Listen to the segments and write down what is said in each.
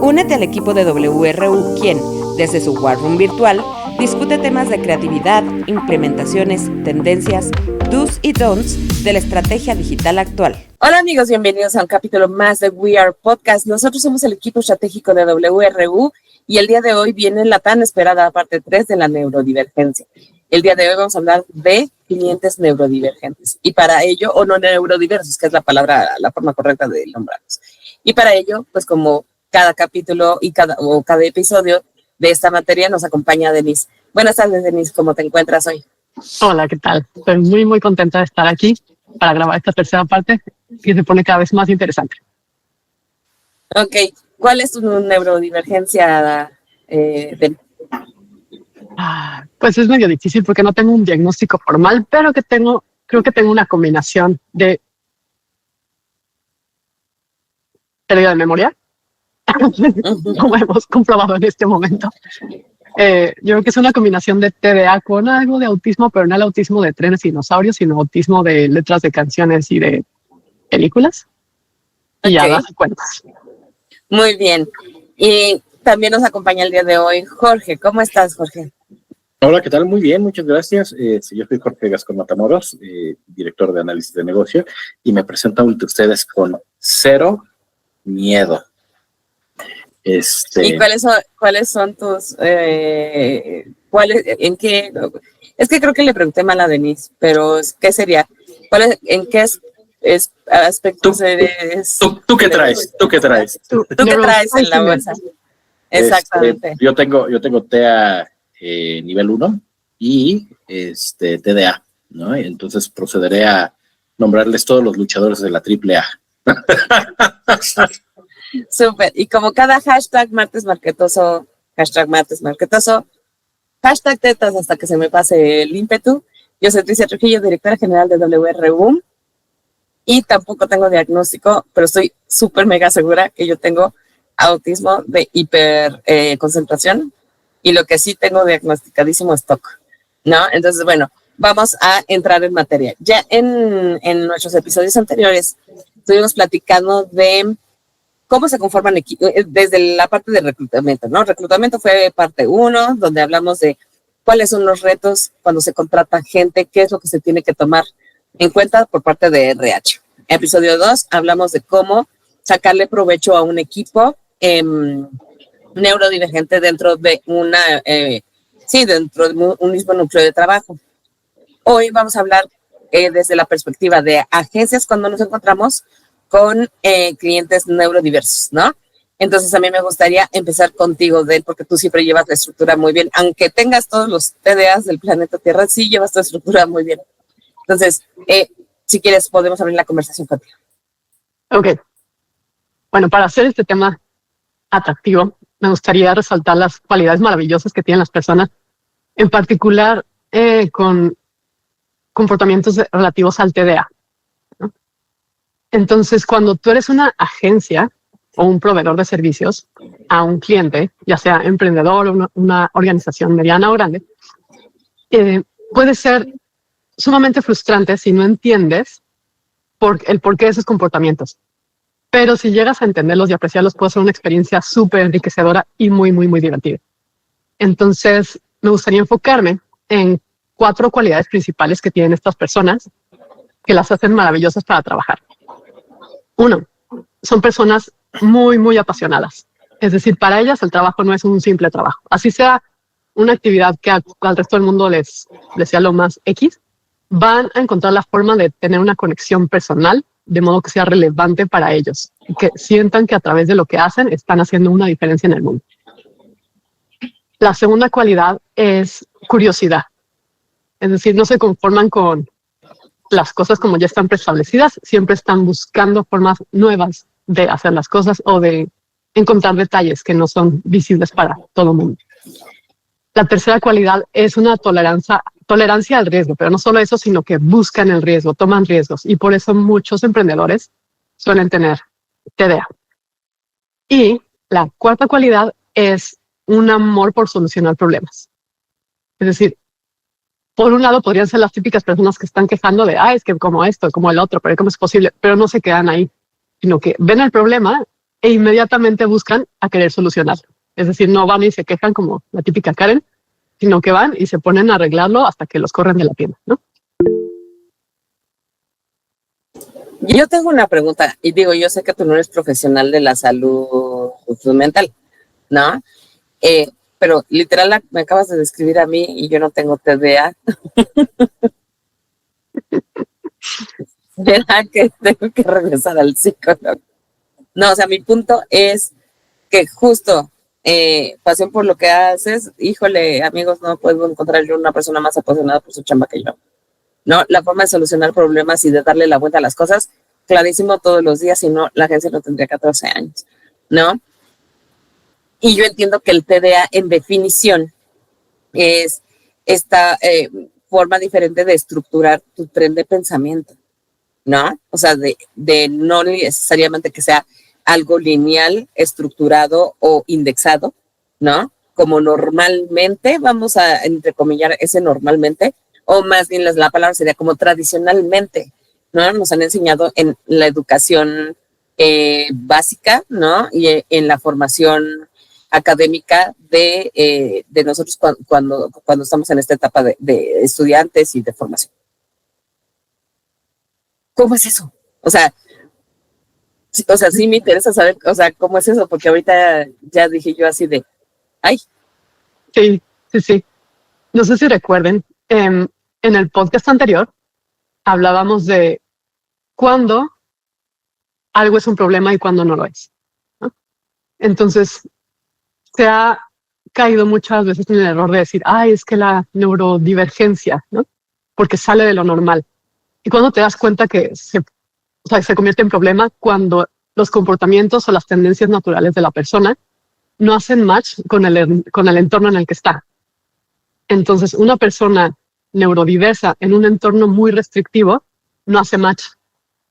Únete al equipo de WRU, quien, desde su War Room virtual, discute temas de creatividad, implementaciones, tendencias, do's y don'ts de la estrategia digital actual. Hola amigos, bienvenidos a un capítulo más de We Are Podcast. Nosotros somos el equipo estratégico de WRU y el día de hoy viene la tan esperada parte 3 de la neurodivergencia. El día de hoy vamos a hablar de clientes neurodivergentes y para ello, o no neurodiversos, que es la palabra, la forma correcta de nombrarlos. Y para ello, pues como cada capítulo y cada episodio de esta materia nos acompaña Denise. Buenas tardes, Denise, ¿cómo te encuentras hoy? Hola, ¿qué tal? Estoy muy contenta de estar aquí para grabar esta tercera parte que se pone cada vez más interesante. Ok, ¿cuál es tu neurodivergencia, Pues es medio difícil porque no tengo un diagnóstico formal, pero creo que tengo una combinación de pérdida de memoria, como hemos comprobado en este momento. Yo creo que es una combinación de TDA con algo de autismo, pero no el autismo de trenes y dinosaurios, sino autismo de letras de canciones y de películas. Y ya das cuentas. Muy bien. Y también nos acompaña el día de hoy Jorge. ¿Cómo estás, Jorge? Hola, ¿qué tal? Muy bien, muchas gracias. Yo soy Jorge Gascón Matamoros, director de análisis de negocio, y me presento ante ustedes con cero miedo. ¿Y cuáles son tus en qué? Es que creo que le pregunté mal a Denise, pero ¿qué sería? ¿En qué aspectos eres? ¿Tú qué traes? ¿Tú qué traes? ¿Tú qué traes en la bolsa? Exactamente. Yo tengo TEA nivel 1 y TDA, ¿no? Entonces procederé a nombrarles todos los luchadores de la AAA. Súper. Y como cada hashtag martes marketoso, hashtag tetas hasta que se me pase el ímpetu. Yo soy Tricia Trujillo, directora general de WRU y tampoco tengo diagnóstico, pero estoy súper mega segura que yo tengo autismo de hiperconcentración y lo que sí tengo diagnosticadísimo es TOC, ¿no? Entonces, bueno, vamos a entrar en materia. Ya en nuestros episodios anteriores estuvimos platicando de cómo se conforman equipos desde la parte de reclutamiento, ¿no? Reclutamiento fue parte 1, donde hablamos de cuáles son los retos cuando se contrata gente, qué es lo que se tiene que tomar en cuenta por parte de RH. En episodio 2 hablamos de cómo sacarle provecho a un equipo neurodivergente dentro de dentro de un mismo núcleo de trabajo. Hoy vamos a hablar desde la perspectiva de agencias cuando nos encontramos con clientes neurodiversos, ¿no? Entonces a mí me gustaría empezar contigo, Del, porque tú siempre llevas la estructura muy bien. Aunque tengas todos los TDAs del planeta Tierra, sí llevas tu estructura muy bien. Entonces, si quieres, podemos abrir la conversación contigo. Ok. Bueno, para hacer este tema atractivo, me gustaría resaltar las cualidades maravillosas que tienen las personas, en particular con comportamientos relativos al TDA. Entonces, cuando tú eres una agencia o un proveedor de servicios a un cliente, ya sea emprendedor o una organización mediana o grande, puede ser sumamente frustrante si no entiendes el porqué de esos comportamientos. Pero si llegas a entenderlos y apreciarlos, puede ser una experiencia súper enriquecedora y muy divertida. Entonces, me gustaría enfocarme en 4 cualidades principales que tienen estas personas que las hacen maravillosas para trabajar. 1, son personas muy apasionadas. Es decir, para ellas el trabajo no es un simple trabajo. Así sea una actividad que al resto del mundo les sea lo más X, van a encontrar la forma de tener una conexión personal de modo que sea relevante para ellos y que sientan que a través de lo que hacen están haciendo una diferencia en el mundo. La segunda cualidad es curiosidad. Es decir, no se conforman con las cosas como ya están preestablecidas, siempre están buscando formas nuevas de hacer las cosas o de encontrar detalles que no son visibles para todo el mundo. La tercera cualidad es una tolerancia al riesgo, pero no solo eso, sino que buscan el riesgo, toman riesgos y por eso muchos emprendedores suelen tener TDA. Y la cuarta cualidad es un amor por solucionar problemas. Es decir, por un lado podrían ser las típicas personas que están quejando de, es que como esto, como el otro, pero ¿cómo es posible? Pero no se quedan ahí, sino que ven el problema e inmediatamente buscan a querer solucionarlo. Es decir, no van y se quejan como la típica Karen, sino que van y se ponen a arreglarlo hasta que los corren de la tienda, ¿no? Yo tengo una pregunta, y digo, yo sé que tú no eres profesional de la salud mental, ¿no? Pero literal me acabas de describir a mí y yo no tengo TDA. ¿Verdad que tengo que regresar al psicólogo? No, o sea, mi punto es que justo pasión por lo que haces, híjole, amigos, no puedo encontrar yo una persona más apasionada por su chamba que yo. ¿No? La forma de solucionar problemas y de darle la vuelta a las cosas, clarísimo todos los días, si no, la agencia no tendría 14 años, ¿no? Y yo entiendo que el TDA, en definición, es esta forma diferente de estructurar tu tren de pensamiento, ¿no? O sea, de no necesariamente que sea algo lineal, estructurado o indexado, ¿no? Como normalmente, vamos a entrecomillar ese normalmente, o más bien la palabra sería como tradicionalmente, ¿no? Nos han enseñado en la educación básica, ¿no? Y en la formación académica de nosotros cuando estamos en esta etapa de estudiantes y de formación. ¿Cómo es eso? O sea, sí me interesa saber, o sea, ¿cómo es eso? Porque ahorita ya dije yo así de, ¡ay! Sí. No sé si recuerden, en el podcast anterior hablábamos de cuándo algo es un problema y cuándo no lo es, ¿no? Entonces, se ha caído muchas veces en el error de decir, es que la neurodivergencia, ¿no? Porque sale de lo normal. Y cuando te das cuenta que se convierte en problema cuando los comportamientos o las tendencias naturales de la persona no hacen match con el entorno en el que está. Entonces, una persona neurodiversa en un entorno muy restrictivo no hace match.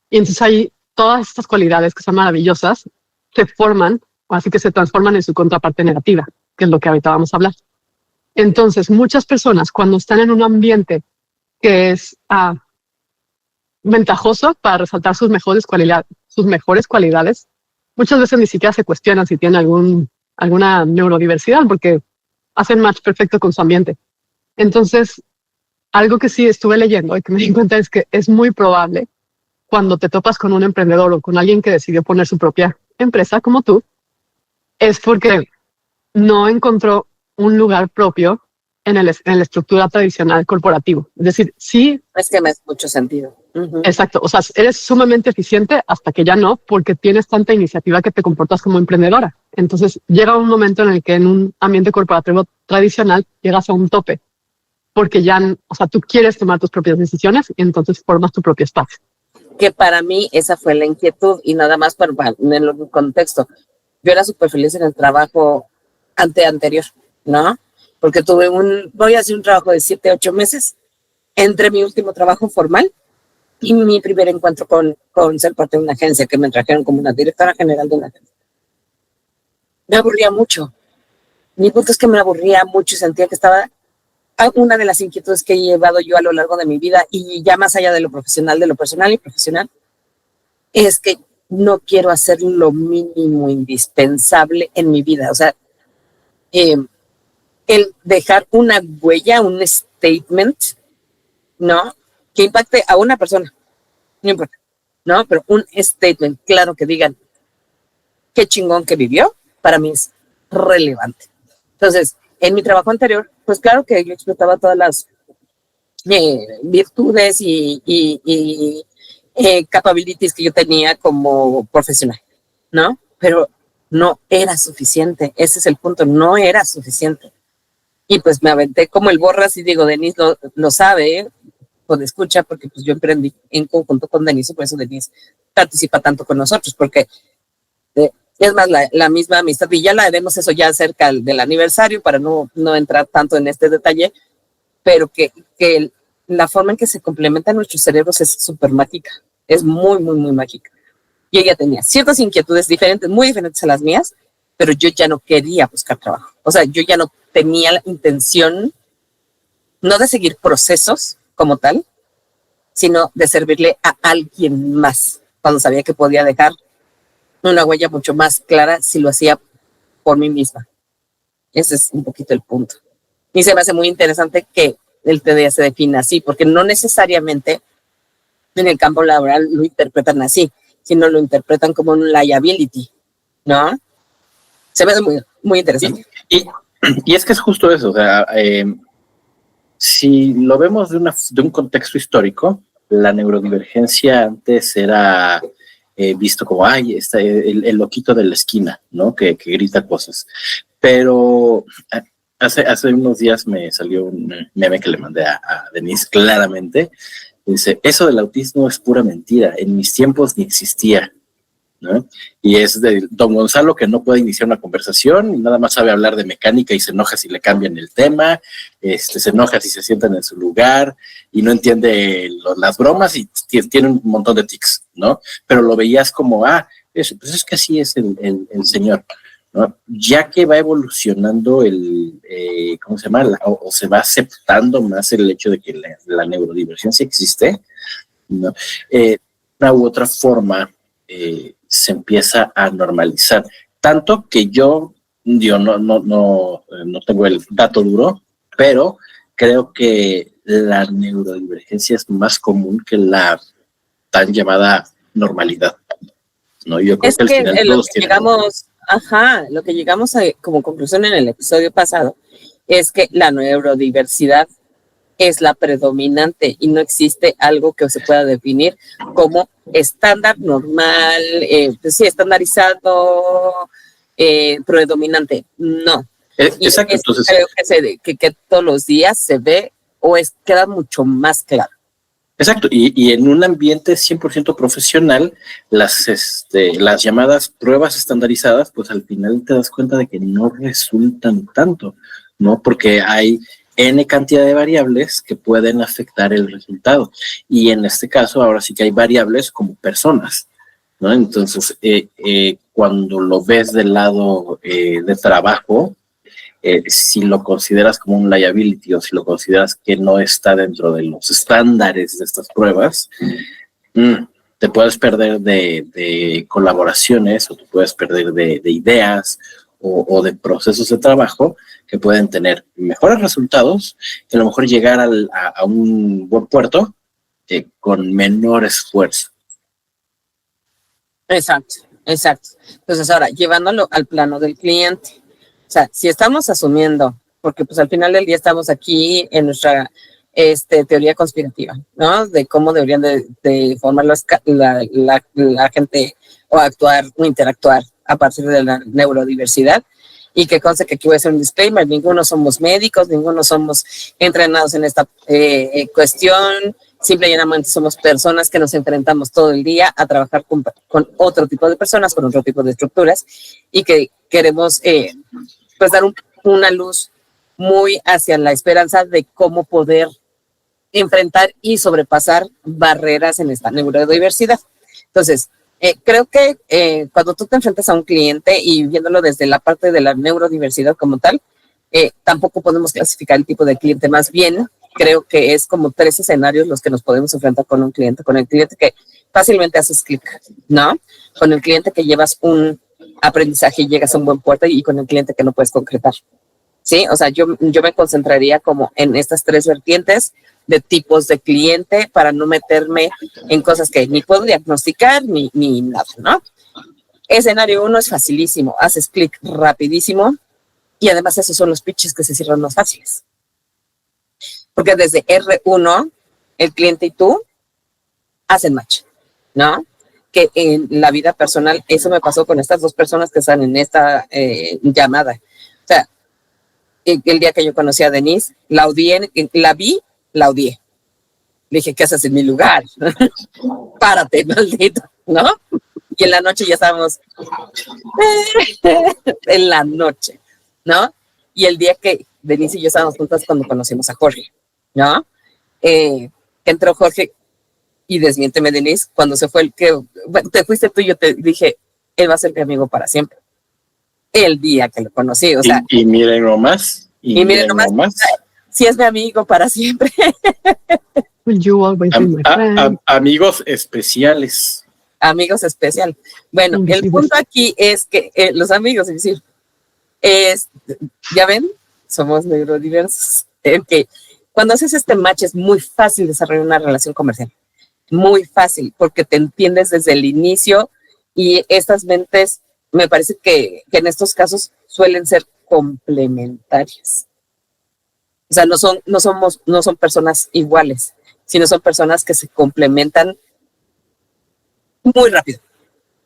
Y entonces ahí todas estas cualidades que son maravillosas se forman, o así que se transforman en su contraparte negativa, que es lo que ahorita vamos a hablar. Entonces, muchas personas cuando están en un ambiente que es ventajoso para resaltar sus mejores cualidades, muchas veces ni siquiera se cuestionan si tienen alguna neurodiversidad porque hacen match perfecto con su ambiente. Entonces, algo que sí estuve leyendo y que me di cuenta es que es muy probable cuando te topas con un emprendedor o con alguien que decidió poner su propia empresa como tú, es porque no encontró un lugar propio en la estructura tradicional corporativo. Es decir, sí. Es que me hace mucho sentido. Uh-huh. Exacto. O sea, eres sumamente eficiente hasta que ya no, porque tienes tanta iniciativa que te comportas como emprendedora. Entonces llega un momento en el que en un ambiente corporativo tradicional llegas a un tope, porque ya, o sea, tú quieres tomar tus propias decisiones y entonces formas tu propio espacio. Que para mí esa fue la inquietud y nada más en el contexto. Yo era súper feliz en el trabajo anterior, ¿no? Porque voy a hacer un trabajo de 7, 8 meses entre mi último trabajo formal y mi primer encuentro con ser parte de una agencia que me trajeron como una directora general de una agencia. Me aburría mucho. Mi punto es que me aburría mucho y sentía que estaba una de las inquietudes que he llevado yo a lo largo de mi vida y ya más allá de lo profesional, de lo personal y profesional, es que no quiero hacer lo mínimo indispensable en mi vida. O sea, el dejar una huella, un statement, ¿no? Que impacte a una persona, no importa, ¿no? Pero un statement, claro, que digan qué chingón que vivió, para mí es relevante. Entonces, en mi trabajo anterior, pues claro que yo explotaba todas las virtudes y capabilities que yo tenía como profesional, ¿no? Pero no era suficiente, ese es el punto, no era suficiente. Y pues me aventé como el borras y digo, Denise lo sabe, pues escucha, porque pues yo emprendí en conjunto con Denise, y por eso Denise participa tanto con nosotros, porque es más la misma amistad, y ya la haremos eso ya cerca del aniversario para no entrar tanto en este detalle, pero que la forma en que se complementan nuestros cerebros es súper mágica, es muy, muy, muy mágica. Y ella tenía ciertas inquietudes diferentes, muy diferentes a las mías, pero yo ya no quería buscar trabajo. O sea, yo ya no tenía la intención, no de seguir procesos como tal, sino de servirle a alguien más, cuando sabía que podía dejar una huella mucho más clara si lo hacía por mí misma. Ese es un poquito el punto. Y se me hace muy interesante que el TDA se defina así, porque no necesariamente en el campo laboral lo interpretan así, sino lo interpretan como un liability, ¿no? Se me hace muy, muy interesante. Y es que es justo eso, o sea, si lo vemos de un contexto histórico, la neurodivergencia antes era visto como, ay, está el loquito de la esquina, ¿no? Que grita cosas. Pero hace unos días me salió un meme que le mandé a Denise claramente. Dice, eso del autismo es pura mentira, en mis tiempos ni existía, ¿no? Y es de don Gonzalo que no puede iniciar una conversación y nada más sabe hablar de mecánica y se enoja si le cambian el tema, se enoja si se sientan en su lugar y no entiende las bromas y tiene un montón de tics, ¿no? Pero lo veías como, pues es que así es el señor, ¿no? Ya que va evolucionando ¿cómo se llama? O se va aceptando más el hecho de que la neurodivergencia existe, ¿no? Una u otra forma se empieza a normalizar. Tanto que yo no tengo el dato duro, pero creo que la neurodivergencia es más común que la tan llamada normalidad, ¿no? Yo creo es que al final lo que llegamos, lo que llegamos a, como conclusión en el episodio pasado es que la neurodiversidad es la predominante y no existe algo que se pueda definir como estándar, normal, pues sí, estandarizado, predominante. No. Exacto. Entonces, creo que todos los días se ve o queda mucho más claro. Exacto, y en un ambiente 100% profesional, las llamadas pruebas estandarizadas, pues al final te das cuenta de que no resultan tanto, ¿no? Porque hay N cantidad de variables que pueden afectar el resultado. Y en este caso, ahora sí que hay variables como personas, ¿no? Entonces, cuando lo ves del lado de trabajo, si lo consideras como un liability o si lo consideras que no está dentro de los estándares de estas pruebas, te puedes perder de colaboraciones o te puedes perder de ideas o de procesos de trabajo que pueden tener mejores resultados, que a lo mejor llegar a un buen puerto con menor esfuerzo. Exacto. Entonces ahora, llevándolo al plano del cliente. O sea, si estamos asumiendo, porque pues al final del día estamos aquí en nuestra teoría conspirativa, ¿no? De cómo deberían de formar la gente o actuar o interactuar a partir de la neurodiversidad. Y que conste que aquí voy a hacer un disclaimer, ninguno somos médicos, ninguno somos entrenados en esta cuestión, simple y llanamente somos personas que nos enfrentamos todo el día a trabajar con otro tipo de personas, con otro tipo de estructuras y que queremos pues dar una luz muy hacia la esperanza de cómo poder enfrentar y sobrepasar barreras en esta neurodiversidad. Entonces, creo que cuando tú te enfrentas a un cliente y viéndolo desde la parte de la neurodiversidad como tal, tampoco podemos clasificar el tipo de cliente. Más bien, creo que es como 3 escenarios los que nos podemos enfrentar con un cliente. Con el cliente que fácilmente haces clic, ¿no? Con el cliente que llevas un aprendizaje y llegas a un buen puerto y con el cliente que no puedes concretar. ¿Sí? O sea, yo me concentraría como en estas 3 vertientes de tipos de cliente para no meterme en cosas que ni puedo diagnosticar ni nada, ¿no? Escenario 1 es facilísimo, haces clic rapidísimo y además esos son los pitches que se cierran más fáciles. Porque desde R1, el cliente y tú hacen match, ¿no? Que en la vida personal, eso me pasó con estas 2 personas que están en esta llamada. O sea, el día que yo conocí a Denise, la odié, la vi, la odié. Le dije, ¿qué haces en mi lugar? Párate, maldito, ¿no? Y en la noche ya estábamos en la noche, ¿no? Y el día que Denise y yo estábamos juntas cuando conocimos a Jorge, ¿no? Entró Jorge y desmiénteme, Denise, cuando se fue te fuiste tú y yo te dije, él va a ser mi amigo para siempre. El día que lo conocí, o sea. Y miren nomás. Y miren nomás. Si es mi amigo para siempre. You always be my friend. Amigos especiales. amigos especial. Bueno, Invisibles. el punto aquí es que los amigos invisibles, ya ven, somos neurodiversos. Que cuando haces este match es muy fácil desarrollar una relación comercial. Muy fácil, porque te entiendes desde el inicio y estas mentes, me parece que en estos casos suelen ser complementarias. O sea, no son personas iguales, sino son personas que se complementan muy rápido,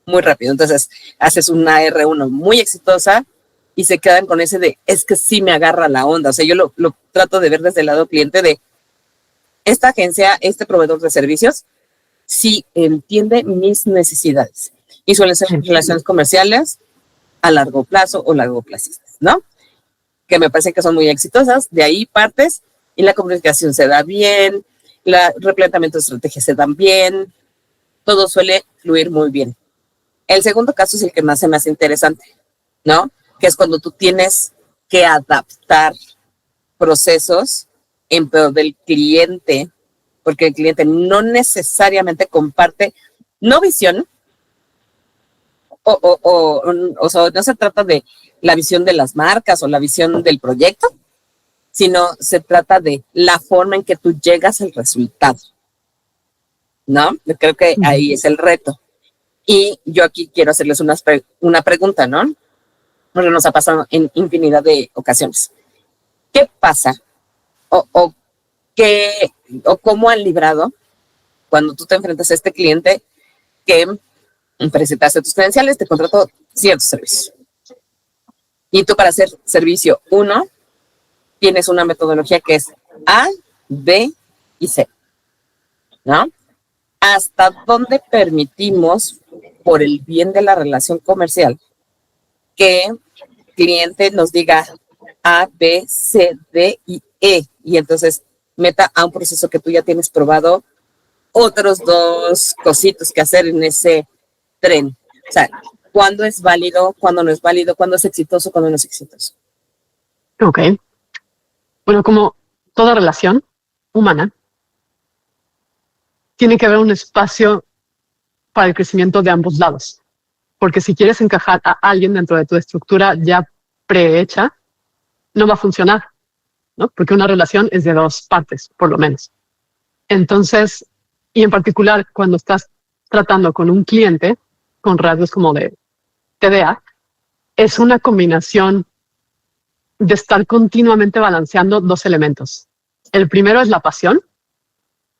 muy rápido. Entonces, haces una R1 muy exitosa y se quedan con ese de, es que sí me agarra la onda. O sea, yo lo trato de ver desde el lado cliente de esta agencia, este proveedor de servicios, sí entiende mis necesidades. Y suelen ser relaciones comerciales a largo plazo o largoplacistas, ¿no? Que me parecen que son muy exitosas. De ahí partes y la comunicación se da bien, el replanteamiento de estrategias se dan bien, todo suele fluir muy bien. El segundo caso es el que más se me hace interesante, ¿no? Que es cuando tú tienes que adaptar procesos en pro del cliente, porque el cliente no necesariamente comparte, no visión, o sea, no se trata de la visión de las marcas o la visión del proyecto, sino se trata de la forma en que tú llegas al resultado, ¿no? Yo creo que ahí es el reto. Y yo aquí quiero hacerles una pregunta, ¿no? Porque nos ha pasado en infinidad de ocasiones. ¿Qué pasa o cómo han librado cuando tú te enfrentas a este cliente que presentaste tus credenciales, te contrató ciertos servicios? Y tú para hacer servicio 1 tienes una metodología que es A, B y C, ¿no? ¿Hasta dónde permitimos, por el bien de la relación comercial, que el cliente nos diga A, B, C, D y E? Y entonces meta a un proceso que tú ya tienes probado otros 2 cositos que hacer en ese tren. O sea, ¿cuándo es válido? ¿Cuándo no es válido? ¿Cuándo es exitoso? ¿Cuándo no es exitoso? Ok. Bueno, como toda relación humana, tiene que haber un espacio para el crecimiento de ambos lados. Porque si quieres encajar a alguien dentro de tu estructura ya prehecha, no va a funcionar, ¿no? Porque una relación es de 2 partes, por lo menos. Entonces, y en particular cuando estás tratando con un cliente con rasgos como de TDA, es una combinación de estar continuamente balanceando 2 elementos. El primero es la pasión.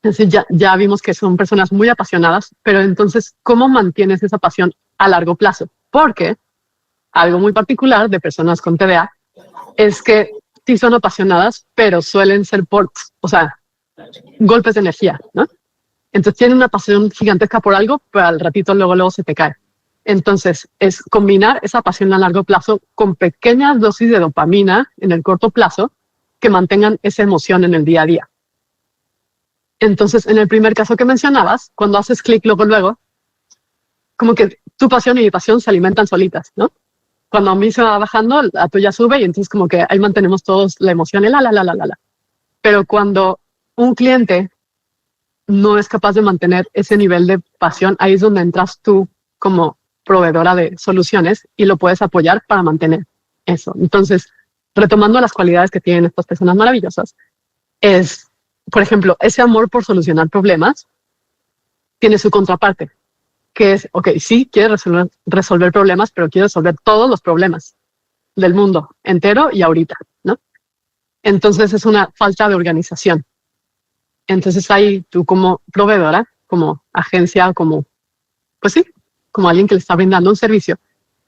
Es decir, ya vimos que son personas muy apasionadas, pero entonces, ¿cómo mantienes esa pasión a largo plazo? Porque algo muy particular de personas con TDA es que sí son apasionadas, pero suelen ser golpes de energía, ¿no? Entonces tienen una pasión gigantesca por algo, pero al ratito luego se te cae. Entonces es combinar esa pasión a largo plazo con pequeñas dosis de dopamina en el corto plazo que mantengan esa emoción en el día a día. Entonces, en el primer caso que mencionabas, cuando haces clic luego, como que tu pasión y mi pasión se alimentan solitas, ¿no? Cuando a mí se va bajando, la tuya sube y entonces como que ahí mantenemos todos la emoción, la. Pero cuando un cliente no es capaz de mantener ese nivel de pasión, ahí es donde entras tú como proveedora de soluciones y lo puedes apoyar para mantener eso. Entonces, retomando las cualidades que tienen estas personas maravillosas, es, por ejemplo, ese amor por solucionar problemas tiene su contraparte, que es, ok, sí, quiero resolver problemas, pero quiero resolver todos los problemas del mundo entero y ahorita, ¿no? Entonces es una falta de organización. Entonces ahí tú como proveedora, como agencia, como alguien que le está brindando un servicio,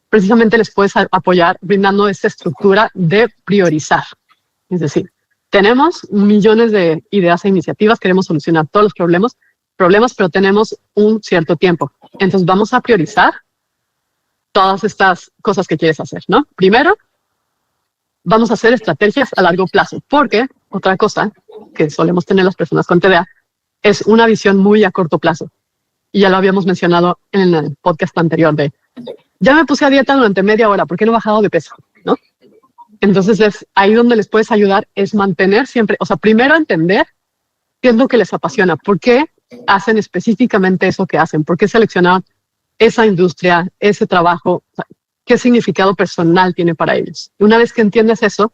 precisamente les puedes apoyar brindando esta estructura de priorizar. Es decir, tenemos millones de ideas e iniciativas, queremos solucionar todos los problemas, pero tenemos un cierto tiempo. Entonces vamos a priorizar todas estas cosas que quieres hacer, ¿no? Primero, vamos a hacer estrategias a largo plazo, porque otra cosa que solemos tener las personas con TDA es una visión muy a corto plazo. Y ya lo habíamos mencionado en el podcast anterior de, ya me puse a dieta durante media hora, ¿por qué no he bajado de peso? ¿No? Entonces es ahí donde les puedes ayudar, es mantener siempre, o sea, primero entender qué es lo que les apasiona, por qué hacen específicamente eso que hacen, por qué seleccionaron esa industria, ese trabajo, qué significado personal tiene para ellos. Y una vez que entiendes eso,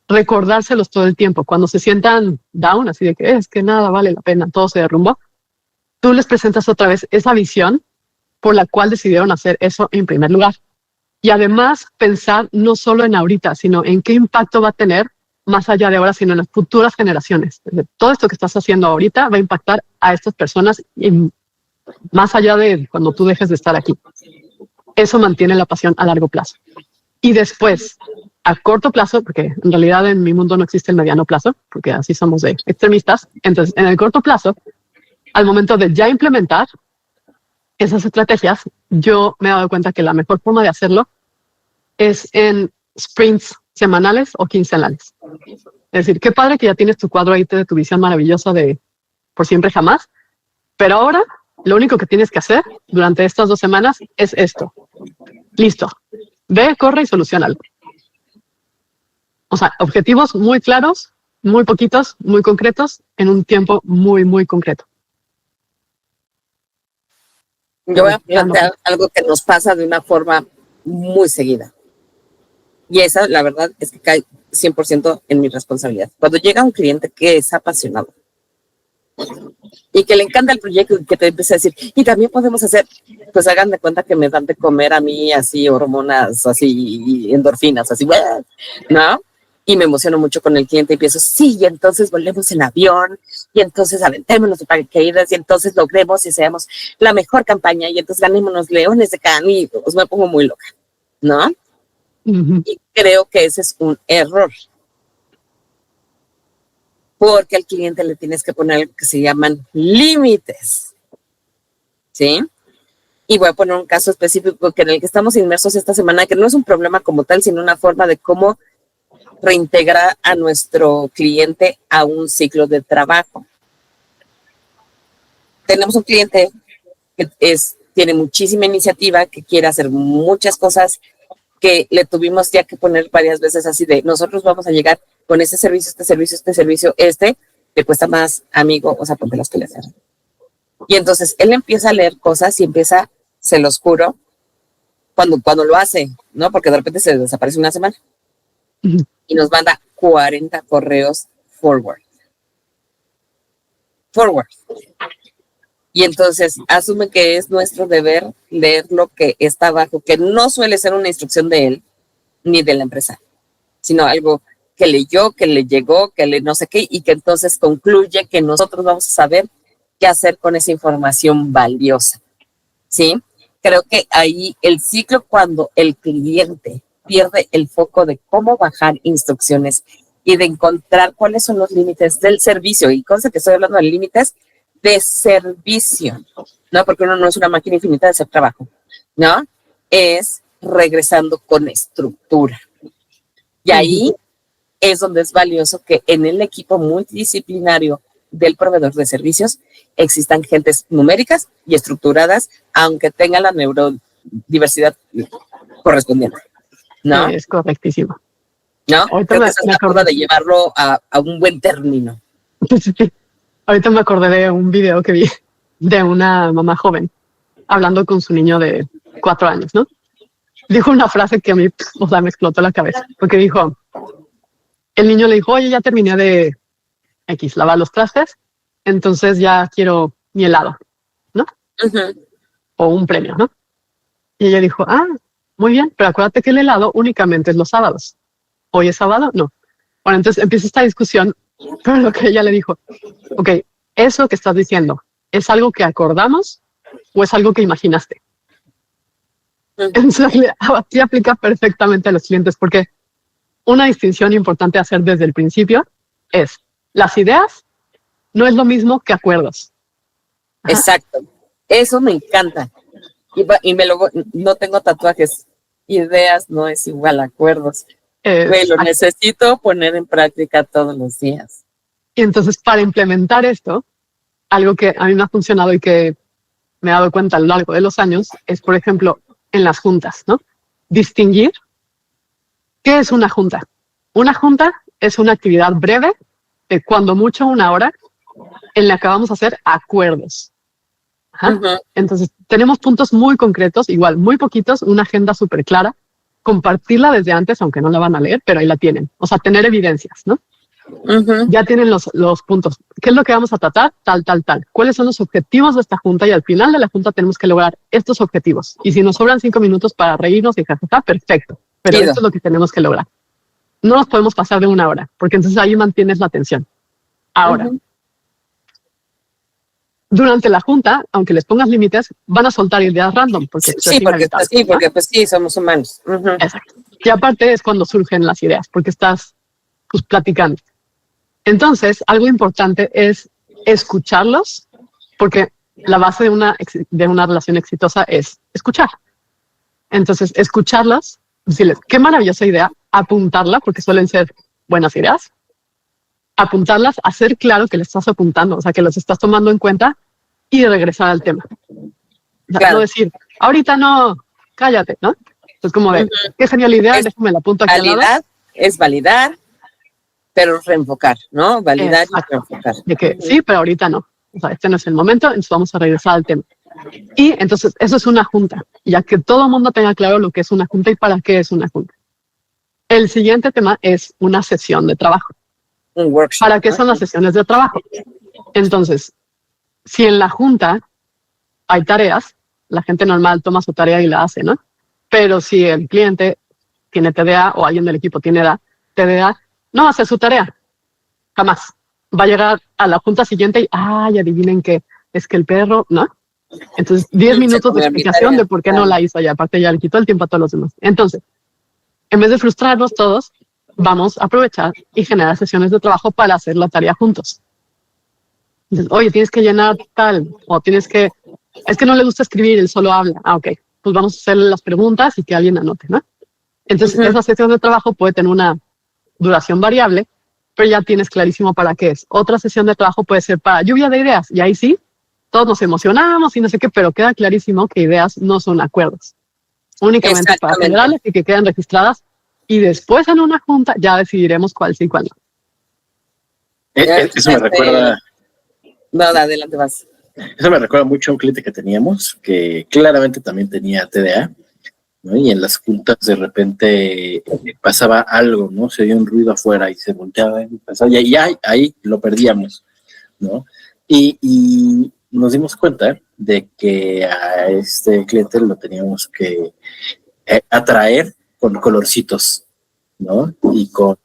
recordárselos todo el tiempo. Cuando se sientan down, así de que es que nada vale la pena, todo se derrumbó, tú les presentas otra vez esa visión por la cual decidieron hacer eso en primer lugar. Y además pensar no solo en ahorita, sino en qué impacto va a tener más allá de ahora, sino en las futuras generaciones. Todo esto que estás haciendo ahorita va a impactar a estas personas más allá de cuando tú dejes de estar aquí. Eso mantiene la pasión a largo plazo. Y después, a corto plazo, porque en realidad en mi mundo no existe el mediano plazo, porque así somos de extremistas. Entonces, en el corto plazo, al momento de ya implementar esas estrategias, yo me he dado cuenta que la mejor forma de hacerlo es en sprints semanales o quincenales. Es decir, qué padre que ya tienes tu cuadro ahí de tu visión maravillosa de por siempre jamás, pero ahora lo único que tienes que hacer durante estas 2 semanas es esto. Listo. Ve, corre y solucionalo. O sea, objetivos muy claros, muy poquitos, muy concretos, en un tiempo muy, muy concreto. Yo voy a plantear algo que nos pasa de una forma muy seguida. Y esa, la verdad, es que cae 100% en mi responsabilidad. Cuando llega un cliente que es apasionado y que le encanta el proyecto y que te empieza a decir, y también podemos hacer, pues hagan de cuenta que me dan de comer a mí así hormonas, así endorfinas, así, ¿no? Y me emociono mucho con el cliente y pienso, sí, y entonces volvemos en avión, y entonces aventémonos de paracaídas, y entonces logremos y seamos la mejor campaña, y entonces ganémonos leones de Cannes, y pues me pongo muy loca, ¿no? Uh-huh. Y creo que ese es un error. Porque al cliente le tienes que poner algo que se llaman límites, ¿sí? Y voy a poner un caso específico en el que estamos inmersos esta semana, que no es un problema como tal, sino una forma de cómo reintegrar a nuestro cliente a un ciclo de trabajo. Tenemos un cliente que tiene muchísima iniciativa, que quiere hacer muchas cosas, que le tuvimos ya que poner varias veces así de, nosotros vamos a llegar con este servicio, te cuesta más, amigo, o sea, ponte las pilas. Y entonces él empieza a leer cosas y empieza, se los juro, cuando lo hace, ¿no? Porque de repente se desaparece una semana. Uh-huh. Y nos manda 40 correos forward. Y entonces asume que es nuestro deber leer lo que está abajo, que no suele ser una instrucción de él ni de la empresa, sino algo que leyó, que le llegó, que le no sé qué, y que entonces concluye que nosotros vamos a saber qué hacer con esa información valiosa, ¿sí? Creo que ahí el ciclo, cuando el cliente pierde el foco de cómo bajar instrucciones y de encontrar cuáles son los límites del servicio, y cosa que estoy hablando de límites de servicio, ¿no? Porque uno no es una máquina infinita de hacer trabajo, ¿no? Es regresando con estructura. Y ahí es donde es valioso que en el equipo multidisciplinario del proveedor de servicios existan gentes numéricas y estructuradas, aunque tengan la neurodiversidad correspondiente, ¿no? Es correctísimo. ¿No? Creo que esa es la forma de llevarlo a un buen término. Sí. Ahorita me acordé de un video que vi de una mamá joven hablando con su niño de 4 años, ¿no? Dijo una frase que a mí, o sea, me explotó la cabeza, porque dijo, el niño le dijo, oye, ya terminé de lavar los trastes, entonces ya quiero mi helado, ¿no? Uh-huh. O un premio, ¿no? Y ella dijo, muy bien, pero acuérdate que el helado únicamente es los sábados. ¿Hoy es sábado? No. Bueno, entonces empieza esta discusión, pero lo que ella le dijo, ok, eso que estás diciendo, ¿es algo que acordamos o es algo que imaginaste? Entonces, aquí aplica perfectamente a los clientes, porque una distinción importante a hacer desde el principio es, las ideas no es lo mismo que acuerdos. Ajá. Exacto, eso me encanta. No tengo tatuajes, ideas no es igual a acuerdos. Lo necesito poner en práctica todos los días. Y entonces, para implementar esto, algo que a mí me ha funcionado y que me he dado cuenta a lo largo de los años es, por ejemplo, en las juntas, ¿no? Distinguir qué es una junta. Una junta es una actividad breve de cuando mucho 1 hora en la que vamos a hacer acuerdos. Ajá. Entonces, tenemos puntos muy concretos, igual, muy poquitos, una agenda súper clara, compartirla desde antes, aunque no la van a leer, pero ahí la tienen. O sea, tener evidencias, ¿no? Ya tienen los puntos. ¿Qué es lo que vamos a tratar? Tal, tal, tal. ¿Cuáles son los objetivos de esta junta? Y al final de la junta tenemos que lograr estos objetivos. Y si nos sobran 5 minutos para reírnos y jajaja, perfecto. Pero esto es lo que tenemos que lograr. No nos podemos pasar de 1 hora, porque entonces ahí mantienes la atención. Ahora, durante la junta, aunque les pongas límites, van a soltar ideas random. Porque porque pues sí, somos humanos. Exacto. Y aparte es cuando surgen las ideas, porque estás pues, platicando. Entonces, algo importante es escucharlos, porque la base de una relación exitosa es escuchar. Entonces, escucharlos, decirles, qué maravillosa idea, apuntarla, porque suelen ser buenas ideas, apuntarlas, hacer claro que le estás apuntando, o sea, que los estás tomando en cuenta y regresar al tema. O sea, no decir, ahorita no, cállate, ¿no? Es como de, qué genial idea, déjame la apunto aquí al lado. Es validar, pero reenfocar, ¿no? Validar y reenfocar. De que sí, pero ahorita no. O sea, este no es el momento, entonces vamos a regresar al tema. Y entonces eso es una junta, ya que todo el mundo tenga claro lo que es una junta y para qué es una junta. El siguiente tema es una sesión de trabajo. Un workshop. ¿Para qué son las sesiones de trabajo? Entonces, si en la junta hay tareas, la gente normal toma su tarea y la hace, ¿no? Pero si el cliente tiene TDA o alguien del equipo tiene TDA, no hace su tarea. Jamás. Va a llegar a la junta siguiente y, adivinen qué, es que el perro, ¿no? Entonces, 10 minutos de explicación de por qué no la hizo y aparte ya le quitó el tiempo a todos los demás. Entonces, en vez de frustrarnos todos, vamos a aprovechar y generar sesiones de trabajo para hacer la tarea juntos. Entonces, oye, tienes que llenar tal, o es que no le gusta escribir, él solo habla. Ok, pues vamos a hacerle las preguntas y que alguien anote, ¿no? Entonces, esa sesión de trabajo puede tener una duración variable, pero ya tienes clarísimo para qué es. Otra sesión de trabajo puede ser para lluvia de ideas, y ahí sí, todos nos emocionamos y no sé qué, pero queda clarísimo que ideas no son acuerdos. Únicamente para generarles y que queden registradas, y después en una junta ya decidiremos cuál sí y cuál no. Eso me recuerda... No, adelante, vas. Eso me recuerda mucho a un cliente que teníamos, que claramente también tenía TDA, ¿no? Y en las juntas de repente pasaba algo, ¿no? Se oía un ruido afuera y se volteaba y ahí lo perdíamos, ¿no? Y nos dimos cuenta de que a este cliente lo teníamos que atraer con colorcitos, ¿no? Y con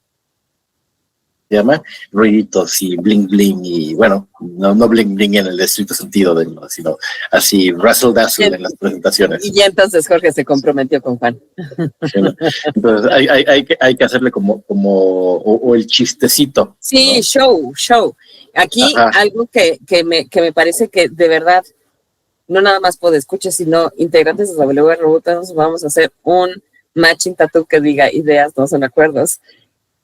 se llama ruiditos y bling bling y bueno, no bling bling en el estricto sentido sino así razzle dazzle en las presentaciones. Y ya entonces Jorge se comprometió con Juan. Sí, ¿no? Entonces hay que hacerle como el chistecito. Sí, ¿no? Show. Aquí algo que me parece que de verdad no nada más podescuchas, sino integrantes de WRU, vamos a hacer un matching tattoo que diga ideas no son acuerdos.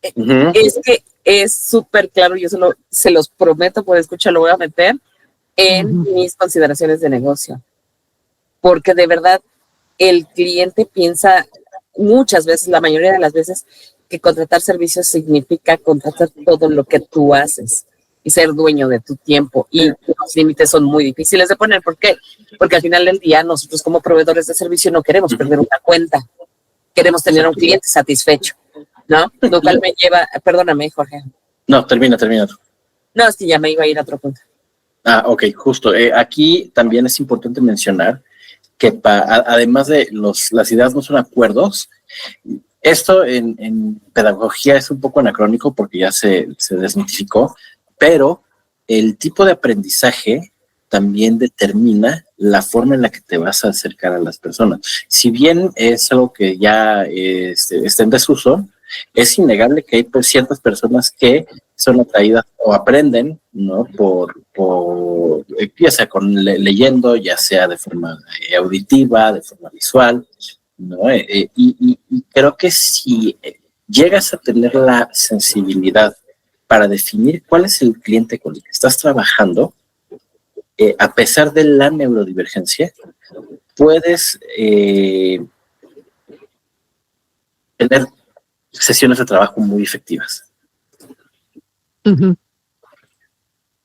Es que es súper claro, yo se los prometo, por escuchar, lo voy a meter en mis consideraciones de negocio, porque de verdad el cliente piensa muchas veces, la mayoría de las veces, que contratar servicios significa contratar todo lo que tú haces y ser dueño de tu tiempo, y los límites son muy difíciles de poner. ¿Por qué? Porque al final del día nosotros como proveedores de servicio no queremos perder una cuenta, queremos tener a un cliente satisfecho, ¿no? Lo cual me lleva, perdóname, Jorge. No, termina tú. No, es que ya me iba a ir a otro punto. Ok, justo. Aquí también es importante mencionar que además de las ideas no son acuerdos, esto en pedagogía es un poco anacrónico porque ya se desmitificó, pero el tipo de aprendizaje también determina la forma en la que te vas a acercar a las personas. Si bien es algo que ya está en desuso, es innegable que hay ciertas personas que son atraídas o aprenden, ¿no? Por ya sea leyendo, ya sea de forma auditiva, de forma visual, ¿no? Y creo que si llegas a tener la sensibilidad para definir cuál es el cliente con el que estás trabajando, a pesar de la neurodivergencia, puedes tener sesiones de trabajo muy efectivas. De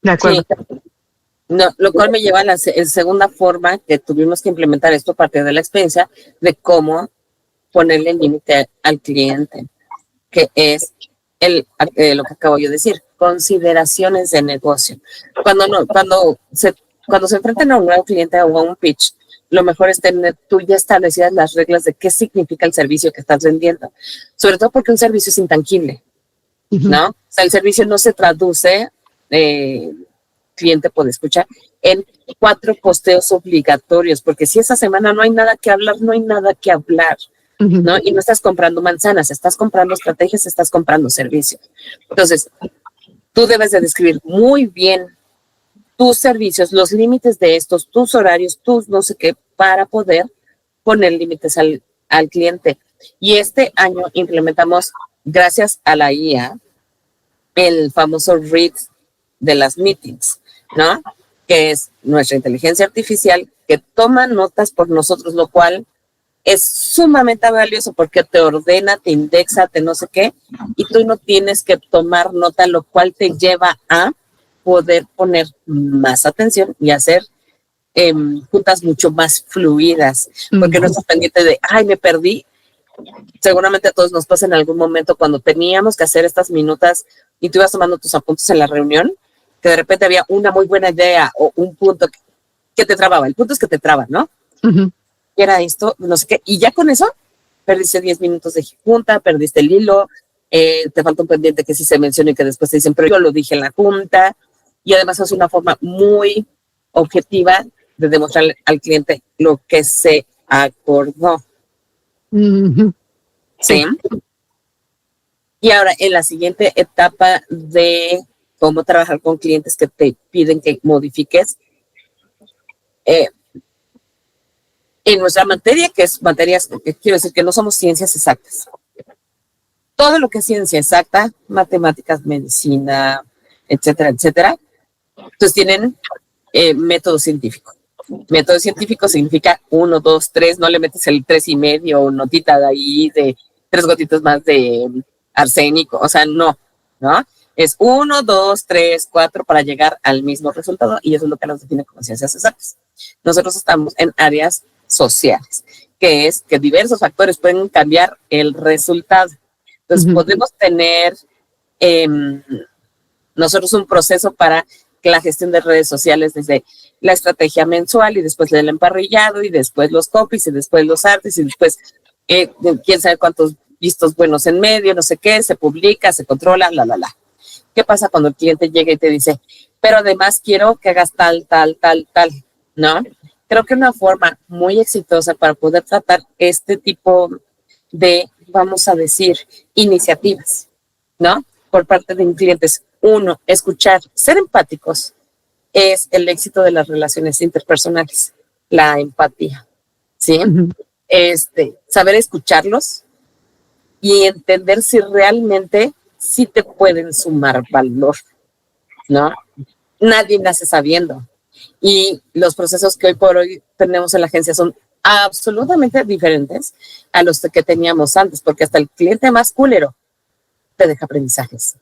acuerdo. Sí. No, lo cual me lleva a la segunda forma que tuvimos que implementar esto a partir de la experiencia de cómo ponerle límite al cliente, que es lo que acabo yo de decir, consideraciones de negocio. Cuando se enfrentan a un nuevo cliente o a un pitch, lo mejor es tener tú ya establecidas las reglas de qué significa el servicio que estás vendiendo, sobre todo porque un servicio es intangible, ¿no? O sea, el servicio no se traduce, cliente puede escuchar, en 4 posteos obligatorios, porque si esa semana no hay nada que hablar, no hay nada que hablar, ¿no? Y no estás comprando manzanas, estás comprando estrategias, estás comprando servicios. Entonces, tú debes de describir muy bien tus servicios, los límites de estos, tus horarios, tus no sé qué, para poder poner límites al cliente. Y este año implementamos, gracias a la IA, el famoso read de las meetings, ¿no? Que es nuestra inteligencia artificial que toma notas por nosotros, lo cual es sumamente valioso porque te ordena, te indexa, te no sé qué, y tú no tienes que tomar nota, lo cual te lleva a poder poner más atención y hacer juntas mucho más fluidas, porque no estás pendiente de, ay, me perdí. Seguramente a todos nos pasa en algún momento cuando teníamos que hacer estas minutas y tú ibas tomando tus apuntes en la reunión, que de repente había una muy buena idea o un punto que te trababa. El punto es que te traba, ¿no? Y era esto, no sé qué, y ya con eso perdiste 10 minutos de junta, perdiste el hilo, te falta un pendiente que sí se menciona y que después te dicen, pero yo lo dije en la junta. Y además es una forma muy objetiva de demostrarle al cliente lo que se acordó. ¿Sí? Y ahora, en la siguiente etapa de cómo trabajar con clientes que te piden que modifiques, en nuestra materia, que es materias, quiero decir que no somos ciencias exactas. Todo lo que es ciencia exacta, matemáticas, medicina, etcétera, etcétera, entonces tienen método científico. Método científico significa 1, 2, 3, no le metes el 3.5 o notita de ahí de 3 gotitas más de arsénico, o sea, no. Es 1, 2, 3, 4 para llegar al mismo resultado y eso es lo que nos define como ciencias exactas. Nosotros estamos en áreas sociales, que es que diversos factores pueden cambiar el resultado. Entonces podemos tener nosotros un proceso para la gestión de redes sociales, desde la estrategia mensual y después el emparrillado y después los copies y después los artes y después quién sabe cuántos vistos buenos en medio, no sé qué, se publica, se controla, ¿Qué pasa cuando el cliente llega y te dice, pero además quiero que hagas tal, ¿no? Creo que una forma muy exitosa para poder tratar este tipo de, vamos a decir, iniciativas, ¿no? Por parte de clientes. 1, escuchar, ser empáticos es el éxito de las relaciones interpersonales, la empatía, ¿sí? Saber escucharlos y entender si realmente sí te pueden sumar valor, ¿no? Nadie nace sabiendo y los procesos que hoy por hoy tenemos en la agencia son absolutamente diferentes a los que teníamos antes, porque hasta el cliente más culero te deja aprendizajes.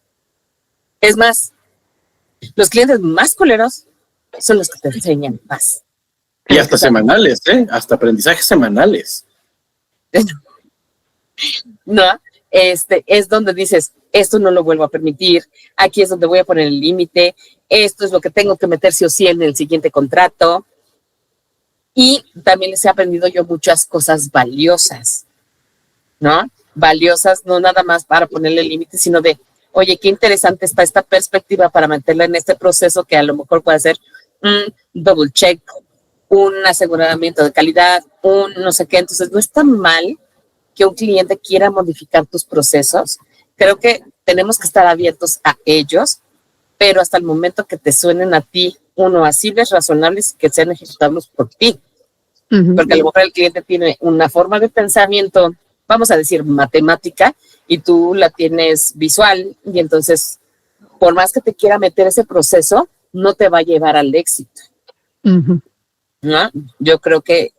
Es más, los clientes más culeros son los que te enseñan más. Y hasta semanales, hasta aprendizajes semanales. No, es donde dices, esto no lo vuelvo a permitir, aquí es donde voy a poner el límite, esto es lo que tengo que meter sí o sí en el siguiente contrato. Y también les he aprendido yo muchas cosas valiosas, ¿no? Valiosas no nada más para ponerle límite, sino de, oye, qué interesante está esta perspectiva para meterla en este proceso que a lo mejor puede ser un double check, un aseguramiento de calidad, un no sé qué. Entonces, no es tan mal que un cliente quiera modificar tus procesos. Creo que tenemos que estar abiertos a ellos, pero hasta el momento que te suenen a ti, asibles, razonables y que sean ejecutables por ti. Porque a lo mejor el cliente tiene una forma de pensamiento, vamos a decir, matemática, y tú la tienes visual, y entonces, por más que te quiera meter ese proceso, no te va a llevar al éxito. ¿No? Yo creo que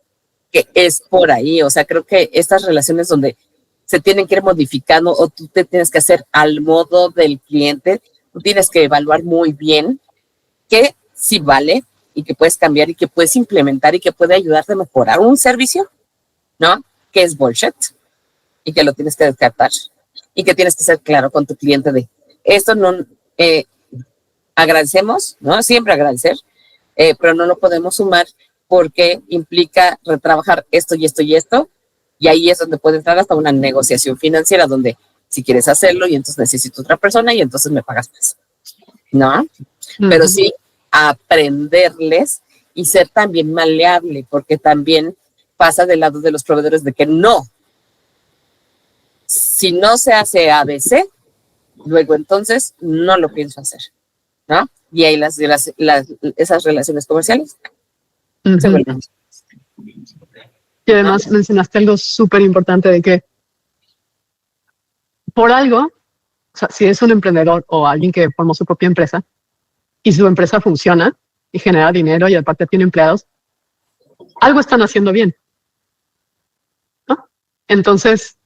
es por ahí, o sea, creo que estas relaciones donde se tienen que ir modificando o tú te tienes que hacer al modo del cliente, tú tienes que evaluar muy bien que sí vale y que puedes cambiar y que puedes implementar y que puede ayudarte a mejorar un servicio, ¿no? Que es bullshit y que lo tienes que descartar y que tienes que ser claro con tu cliente de esto no, agradecemos, ¿no? Siempre agradecer, pero no lo podemos sumar porque implica retrabajar esto y esto y esto, y ahí es donde puede entrar hasta una negociación financiera donde si quieres hacerlo y entonces necesito otra persona y entonces me pagas más, ¿no? Pero sí aprenderles y ser también maleable, porque también pasa del lado de los proveedores de que no, si no se hace ABC, luego entonces no lo pienso hacer, ¿no? Y ahí esas relaciones comerciales se vuelven. Y además mencionaste algo súper importante de que por algo, o sea, si es un emprendedor o alguien que formó su propia empresa y su empresa funciona y genera dinero y aparte tiene empleados, algo están haciendo bien, ¿no? Entonces,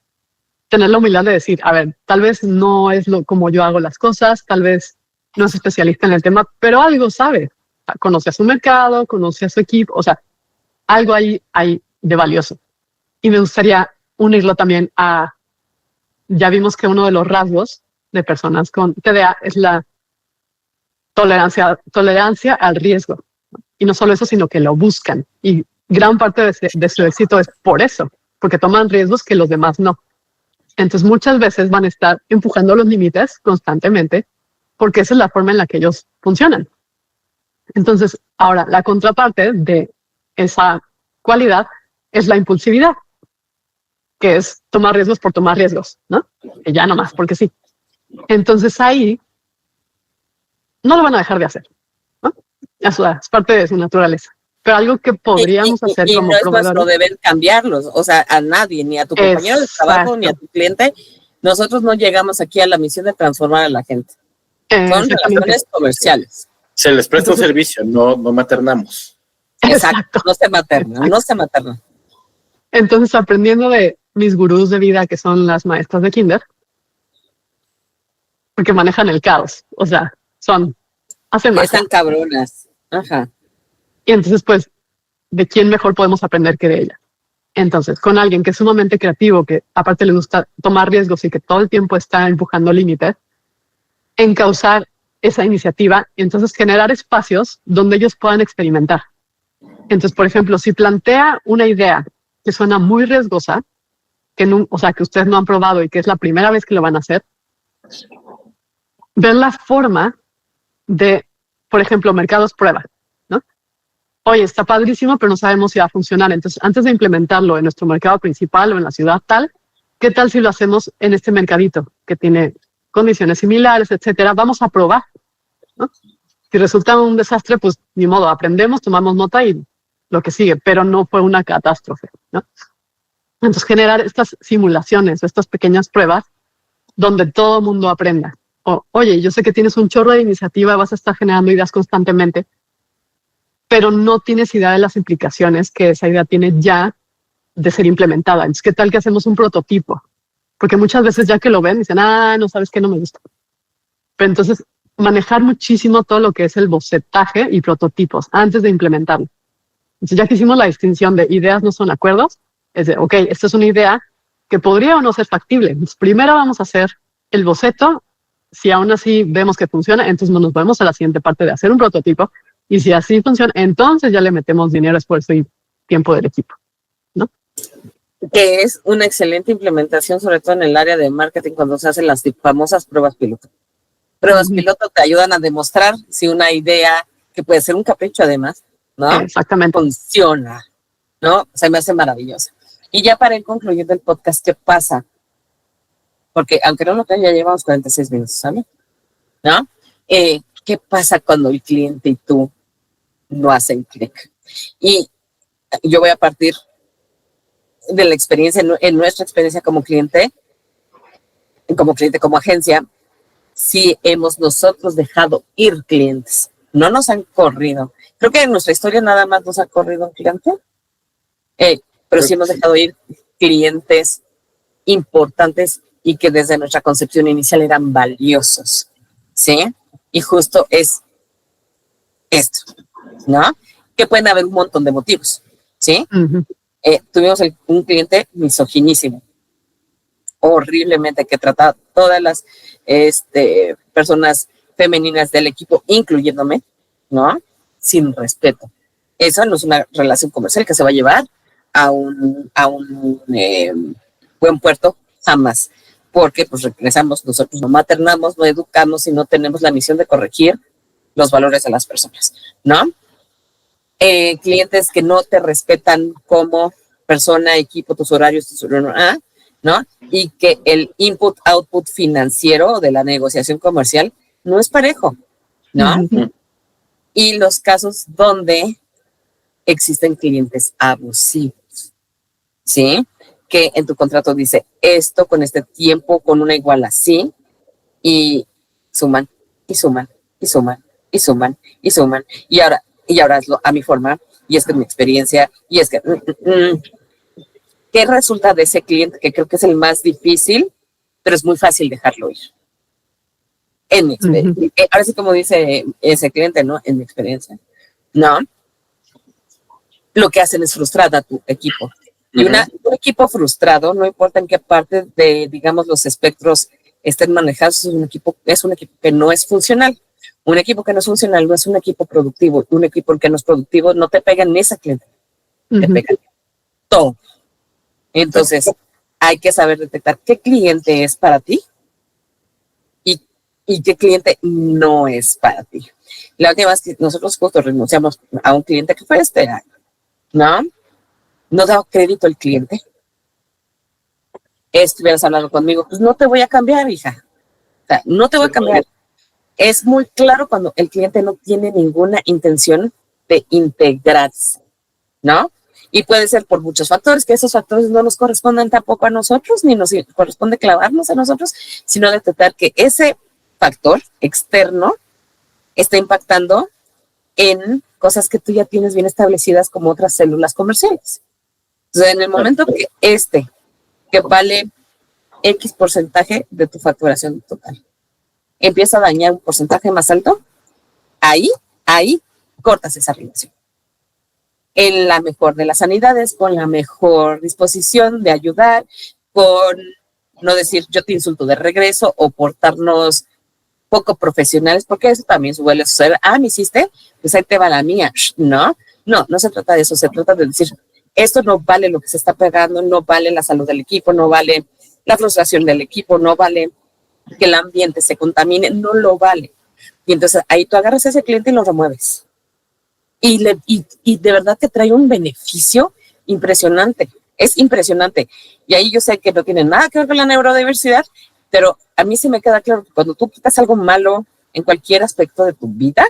tener la humildad de decir, a ver, tal vez no es como yo hago las cosas, tal vez no es especialista en el tema, pero algo sabe. Conoce a su mercado, conoce a su equipo, o sea, algo ahí hay de valioso. Y me gustaría unirlo también a, ya vimos que uno de los rasgos de personas con TDA es la tolerancia al riesgo. Y no solo eso, sino que lo buscan. Y gran parte de su éxito es por eso, porque toman riesgos que los demás no. Entonces muchas veces van a estar empujando los límites constantemente porque esa es la forma en la que ellos funcionan. Entonces, ahora, la contraparte de esa cualidad es la impulsividad, que es tomar riesgos por tomar riesgos, ¿no? Que ya nomás, porque sí. Entonces ahí no lo van a dejar de hacer, ¿no? Eso es parte de su naturaleza. Pero algo que podríamos hacer como no es proveedores. nuestro deber cambiarlos, o sea, a nadie, ni a tu compañero de trabajo, ni a tu cliente. Nosotros no llegamos aquí a la misión de transformar a la gente. Son relaciones comerciales. Se les presta un servicio, no maternamos. Exacto, no se materna, no se materna. Entonces, aprendiendo de mis gurús de vida, que son las maestras de kinder, porque manejan el caos, o sea, hacen magia. Están cabronas. Ajá. Y entonces, pues, ¿de quién mejor podemos aprender que de ella? Entonces, con alguien que es sumamente creativo, que aparte le gusta tomar riesgos y que todo el tiempo está empujando límites, encauzar esa iniciativa y entonces generar espacios donde ellos puedan experimentar. Entonces, por ejemplo, si plantea una idea que suena muy riesgosa, o sea, que ustedes no han probado y que es la primera vez que lo van a hacer, ver la forma de, por ejemplo, mercados prueba, ¿no? Oye, está padrísimo, pero no sabemos si va a funcionar. Entonces, antes de implementarlo en nuestro mercado principal o en la ciudad tal, ¿qué tal si lo hacemos en este mercadito que tiene condiciones similares, etcétera? Vamos a probar, ¿no? Si resulta un desastre, pues ni modo, aprendemos, tomamos nota y lo que sigue, pero no fue una catástrofe, ¿no? Entonces, generar estas simulaciones, estas pequeñas pruebas donde todo el mundo aprenda. Oye, yo sé que tienes un chorro de iniciativa, vas a estar generando ideas constantemente, pero no tienes idea de las implicaciones que esa idea tiene ya de ser implementada. Entonces, ¿qué tal que hacemos un prototipo? Porque muchas veces ya que lo ven, dicen, no sabes qué, no me gusta. Pero entonces, manejar muchísimo todo lo que es el bocetaje y prototipos antes de implementarlo. Entonces, ya que hicimos la distinción de ideas no son acuerdos, es de, ok, esta es una idea que podría o no ser factible. Entonces, primero vamos a hacer el boceto. Si aún así vemos que funciona, entonces nos vamos a la siguiente parte de hacer un prototipo. Y si así funciona, entonces ya le metemos dinero, esfuerzo y tiempo del equipo, ¿no? Que es una excelente implementación, sobre todo en el área de marketing, cuando se hacen las famosas pruebas piloto. Pruebas piloto te ayudan a demostrar si una idea, que puede ser un capricho además, ¿no? Exactamente. Funciona, ¿no? Se me hace maravillosa. Y ya para ir concluyendo el podcast, ¿qué pasa? Porque aunque no lo crean, ya llevamos 46 minutos, ¿sabes? ¿No? ¿Qué pasa cuando el cliente y tú no hacen clic? Y yo voy a partir de la experiencia, en nuestra experiencia como cliente, como agencia, sí hemos nosotros dejado ir clientes, no nos han corrido. Creo que en nuestra historia nada más nos ha corrido un cliente, pero sí hemos dejado ir clientes importantes y que desde nuestra concepción inicial eran valiosos, ¿sí? Y justo es esto, ¿no? Que pueden haber un montón de motivos, ¿sí? Ujú. Tuvimos un cliente misoginísimo, horriblemente, que trataba a todas las personas femeninas del equipo, incluyéndome, ¿no? Sin respeto. Esa no es una relación comercial que se va a llevar a un buen puerto, jamás. Porque pues regresamos, nosotros no maternamos, no educamos y no tenemos la misión de corregir los valores de las personas, ¿no? Clientes que no te respetan como persona, equipo, tus horarios, ¿no? Y que el input-output financiero de la negociación comercial no es parejo, ¿no? Ujú. Y los casos donde existen clientes abusivos, ¿sí? Que en tu contrato dice esto con este tiempo, con una igual así, y suman, y suman, y suman, y suman, y suman, y ahora hazlo a mi forma, y es que mi experiencia, y es que... ¿Qué resulta de ese cliente que creo que es el más difícil, pero es muy fácil dejarlo ir? En mi experiencia. Ujú. Ahora sí, como dice ese cliente, ¿no? En mi experiencia. No. Lo que hacen es frustrar a tu equipo. Y un equipo frustrado, no importa en qué parte de, digamos, los espectros estén manejados, es un equipo que no es funcional. Un equipo que no es funcional no es un equipo productivo. Un equipo que no es productivo no te pega en esa cliente. Te pega en todo. Entonces, hay que saber detectar qué cliente es para ti y qué cliente no es para ti. La última vez que nosotros justo renunciamos a un cliente que fue este año, ¿no? No daba crédito al cliente. Estuvieras hablando conmigo, pues no te voy a cambiar, hija. O sea, no te voy a cambiar. Es muy claro cuando el cliente no tiene ninguna intención de integrarse, ¿no? Y puede ser por muchos factores, que esos factores no nos corresponden tampoco a nosotros, ni nos corresponde clavarnos a nosotros, sino detectar que ese factor externo está impactando en cosas que tú ya tienes bien establecidas como otras células comerciales. Entonces, en el momento que vale X porcentaje de tu facturación total, empieza a dañar un porcentaje más alto, ahí cortas esa relación. En la mejor de las sanidades, con la mejor disposición de ayudar, con no decir yo te insulto de regreso o portarnos poco profesionales, porque eso también suele suceder. ¿Me hiciste? Pues ahí te va la mía. No se trata de eso, se trata de decir esto no vale lo que se está pagando, no vale la salud del equipo, no vale la frustración del equipo, no vale que el ambiente se contamine, no lo vale. Y entonces ahí tú agarras a ese cliente y lo remueves. Y de verdad que trae un beneficio impresionante. Es impresionante. Y ahí yo sé que no tiene nada que ver con la neurodiversidad, pero a mí sí me queda claro que cuando tú quitas algo malo en cualquier aspecto de tu vida,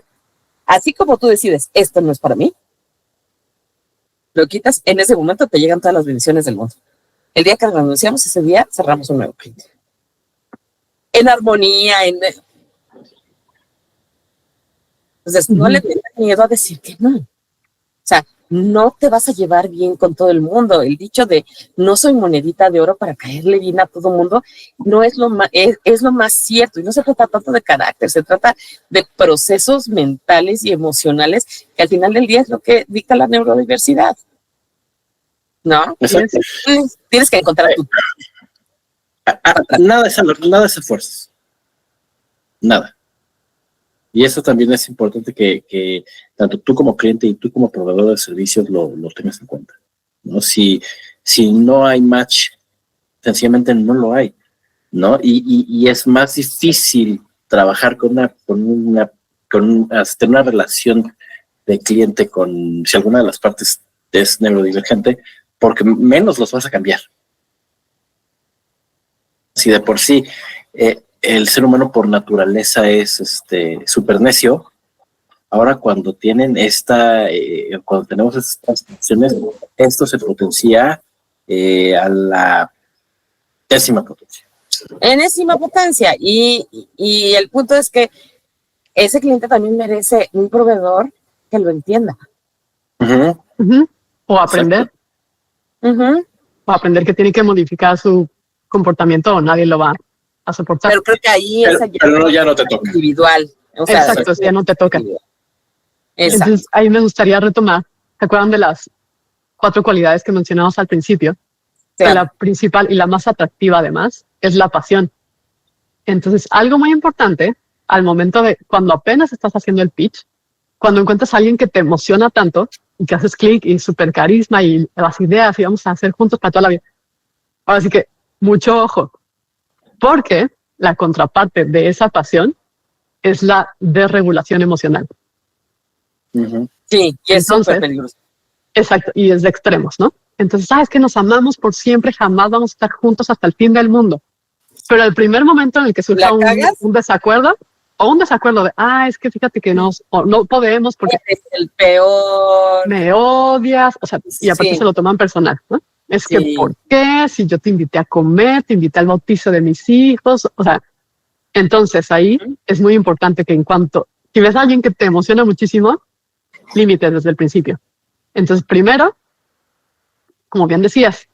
así como tú decides, esto no es para mí, lo quitas, en ese momento te llegan todas las bendiciones del mundo. El día que renunciamos, ese día cerramos un nuevo cliente. En armonía, Entonces, no le tengas miedo a decir que no. O sea, no te vas a llevar bien con todo el mundo. El dicho de no soy monedita de oro para caerle bien a todo el mundo no es lo más, es lo más cierto. Y no se trata tanto de carácter, se trata de procesos mentales y emocionales que al final del día es lo que dicta la neurodiversidad. ¿No? Tienes que encontrar tu... Nada es esfuerzo. Nada. Y eso también es importante que tanto tú como cliente y tú como proveedor de servicios lo tengas en cuenta, ¿no? Si no hay match, sencillamente no lo hay, ¿no? Y es más difícil trabajar tener una relación de cliente con, si alguna de las partes es neurodivergente, porque menos los vas a cambiar. Si de por sí el ser humano por naturaleza es súper necio, ahora cuando tienen cuando tenemos estas situaciones, esto se potencia a la décima potencia. Enésima potencia. Y el punto es que ese cliente también merece un proveedor que lo entienda. O aprender. O aprender que tiene que modificar su comportamiento o nadie lo va a soportar. Pero creo que ahí pero ya no te toca. Individual. O sea, exacto, ya no te toca. Exacto. Entonces, ahí me gustaría retomar, ¿se acuerdan de las 4 cualidades que mencionamos al principio? Claro. La principal y la más atractiva, además, es la pasión. Entonces, algo muy importante al momento de cuando apenas estás haciendo el pitch, cuando encuentras a alguien que te emociona tanto y que haces clic y super carisma y las ideas y vamos a hacer juntos para toda la vida. Ahora sí que mucho ojo, porque la contraparte de esa pasión es la desregulación emocional. Ujú. Sí, y es Entonces, súper peligroso. Exacto, y es de extremos, ¿no? Entonces, sabes que nos amamos por siempre, jamás vamos a estar juntos hasta el fin del mundo. Pero el primer momento en el que surja ¿La cagas? un desacuerdo, o un desacuerdo de, es que fíjate que no podemos porque Es el peor. me odias, o sea, y aparte Sí. se lo toman personal, ¿no? Es que, Sí. ¿por qué? Si yo te invité a comer, te invité al bautizo de mis hijos, o sea, entonces ahí es muy importante que en cuanto, si ves a alguien que te emociona muchísimo, límites desde el principio. Entonces, primero, como bien decías,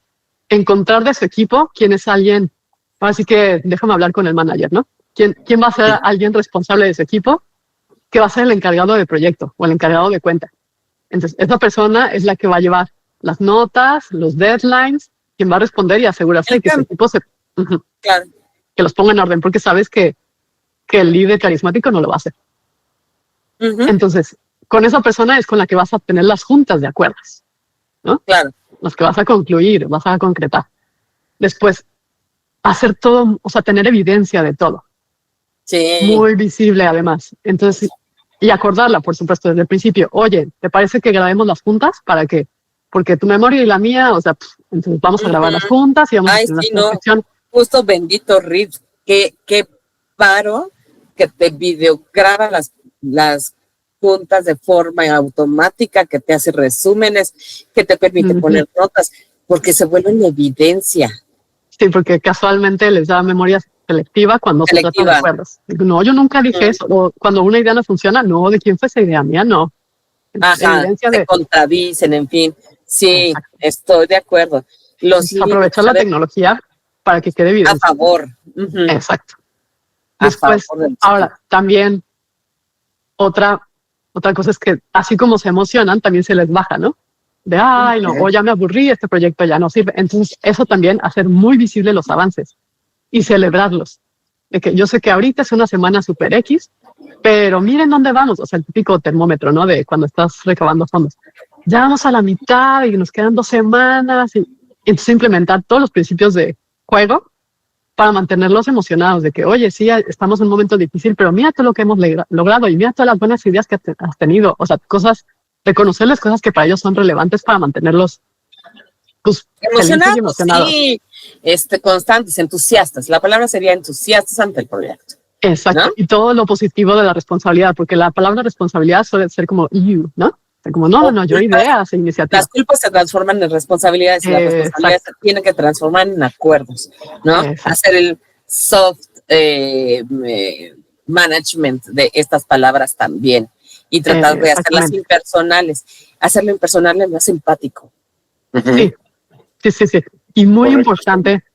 encontrar de su equipo quién es alguien, así que déjame hablar con el manager, ¿no? ¿Quién va a ser alguien responsable de su equipo? Que va a ser el encargado de proyecto o el encargado de cuenta. Entonces, esa persona es la que va a llevar las notas, los deadlines, quien va a responder y asegurarse de que su equipo Claro. que los ponga en orden, porque sabes que el líder carismático no lo va a hacer. Ujú. Entonces, con esa persona es con la que vas a tener las juntas de acuerdos, ¿no? Claro. Las que vas a concluir, vas a concretar. Después, hacer todo, o sea, tener evidencia de todo. Sí. Muy visible, además. Entonces, y acordarla, por supuesto, desde el principio. Oye, ¿te parece que grabemos las juntas? ¿Para qué? Porque tu memoria y la mía, o sea, entonces vamos a grabar las juntas y vamos a Ay, tener sí, la no. transcripción. Justo bendito Reed. Qué paro que te videograba las juntas de forma automática, que te hace resúmenes, que te permite poner notas, porque se vuelven evidencia. Sí, porque casualmente les da memoria selectiva cuando se trata de acuerdos. No, yo nunca dije eso. O cuando una idea no funciona, no, ¿de quién fue esa idea mía? No. Ajá, se contradicen, en fin. Sí, exacto. Estoy de acuerdo. Aprovechar la tecnología para que quede evidencia. A favor. Exacto. Después, ahora, también otra cosa es que así como se emocionan, también se les baja, ¿no? De, ay, no, o ya me aburrí, este proyecto ya no sirve. Entonces, eso también, hacer muy visible los avances y celebrarlos. De que yo sé que ahorita es una semana super X, pero miren dónde vamos. O sea, el típico termómetro, ¿no? De cuando estás recabando fondos. Ya vamos a la mitad y nos quedan 2 semanas. Y entonces implementar todos los principios de juego para mantenerlos emocionados de que, oye, sí, estamos en un momento difícil, pero mira todo lo que hemos logrado y mira todas las buenas ideas que has tenido. O sea, reconocerles cosas que para ellos son relevantes para mantenerlos pues, emocionados. Sí, constantes, entusiastas. La palabra sería entusiastas ante el proyecto. Exacto. ¿No? Y todo lo positivo de la responsabilidad, porque la palabra responsabilidad suele ser como you, ¿no? Como no, yo ideas e iniciativas. Las culpas se transforman en responsabilidades y las responsabilidades se tienen que transformar en acuerdos, ¿no? Exacto. Hacer el soft management de estas palabras también y tratar de hacerlas impersonales. Hacerlo impersonal es más simpático. Sí. Y muy importante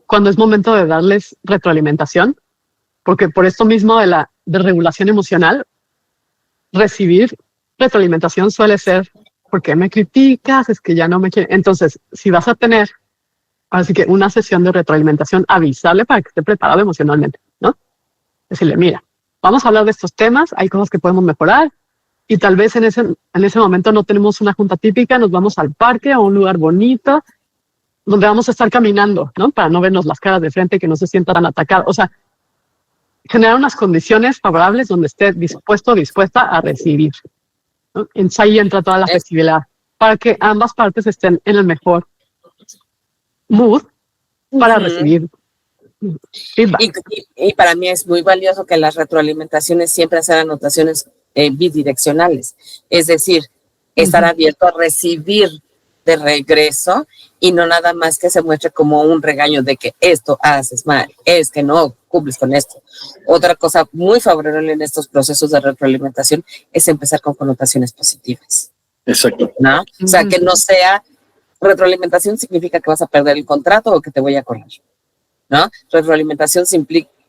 cuando es momento de darles retroalimentación, porque por esto mismo de la regulación emocional, recibir retroalimentación suele ser, ¿por qué me criticas? Es que ya no me quiere. Entonces, si vas a tener, así que una sesión de retroalimentación, avisarle para que esté preparado emocionalmente, ¿no? Decirle, mira, vamos a hablar de estos temas, hay cosas que podemos mejorar y tal vez en ese momento no tenemos una junta típica, nos vamos al parque, a un lugar bonito, donde vamos a estar caminando, ¿no? Para no vernos las caras de frente y que no se sientan tan atacados. O sea, generar unas condiciones favorables donde esté dispuesto o dispuesta a recibir. ¿No? Entonces ahí entra toda la flexibilidad para que ambas partes estén en el mejor mood para recibir feedback. Y para mí es muy valioso que las retroalimentaciones siempre sean anotaciones bidireccionales, es decir, estar abierto a recibir de regreso y no nada más que se muestre como un regaño de que esto haces mal, es que no cumples con esto. Otra cosa muy favorable en estos procesos de retroalimentación es empezar con connotaciones positivas. Exacto. ¿No? O sea, que no sea retroalimentación significa que vas a perder el contrato o que te voy a correr, ¿no? Retroalimentación